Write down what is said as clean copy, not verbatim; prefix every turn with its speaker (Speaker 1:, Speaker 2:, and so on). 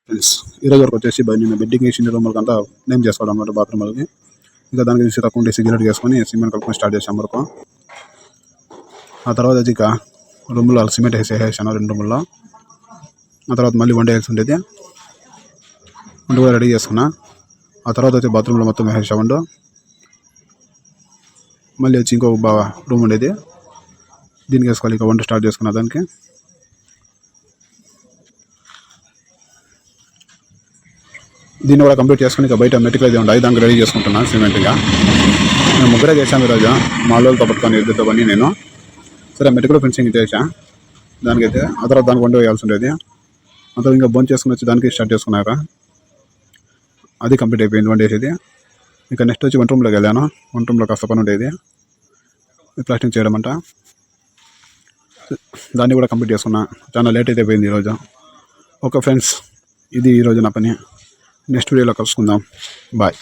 Speaker 1: Friends ఈరోజు వరకు వచ్చేసి నేను బెడ్డింగ్ వేసిన రూమ్లకి అంతా నేమ్ చేసుకోవడం అన్నమాట బాత్రూమ్లకి. ఇంకా దానికి తీసి తక్కువ ఉంటే సిగరెట్ చేసుకొని సిమెంట్ కలుపుకొని స్టార్ట్ చేసాం వరకు. ఆ తర్వాత వచ్చి ఇక రూమ్లో సిమెంట్ వేసేసాను 2 రూముల్లో. ఆ తర్వాత మళ్ళీ వంట వేసి ఉండేది వంట కూడా రెడీ చేసుకున్నా. ఆ తర్వాత వచ్చి బాత్రూంలో మొత్తం వేసేసా వండు. మళ్ళీ వచ్చి ఇంకొక రూమ్ ఉండేది దీనికి వేసుకోవాలి. ఇక వంట స్టార్ట్ చేసుకున్నా. దానికి దీన్ని కూడా కంప్లీట్ చేసుకుని ఇక బయట మెటికల్ అయితే ఉండాలి, దానికి రెడీ చేసుకుంటున్నాను సిమెంట్గా. నేను ముగ్గురే చేశాను ఈరోజు, మా వాళ్ళతో పట్టుకొని ఇద్దరితో పని నేను. సరే మెటికల్ ఫెన్సింగ్ చేసా దానికైతే. ఆ తర్వాత దానికి వంట వేయాల్సి ఉండేది. అంతా ఇంకా బంద్ చేసుకుని వచ్చి దానికి స్టార్ట్ చేసుకున్నాక అది కంప్లీట్ అయిపోయింది వంట వేసేది. ఇంకా నెక్స్ట్ వచ్చి వంట రూమ్లోకి వెళ్ళాను. వంట రూమ్లో కాస్త పని ఉండేది, ప్లాస్టింగ్ చేయడం అంట. దాన్ని కూడా కంప్లీట్ చేసుకున్నా. చాలా లేట్ అయితే అయిపోయింది ఈరోజు. ఓకే ఫ్రెండ్స్, ఇది ఈరోజు నా పని. నెక్స్ట్ వీడియోలో కలుసుకుందాం. బాయ్.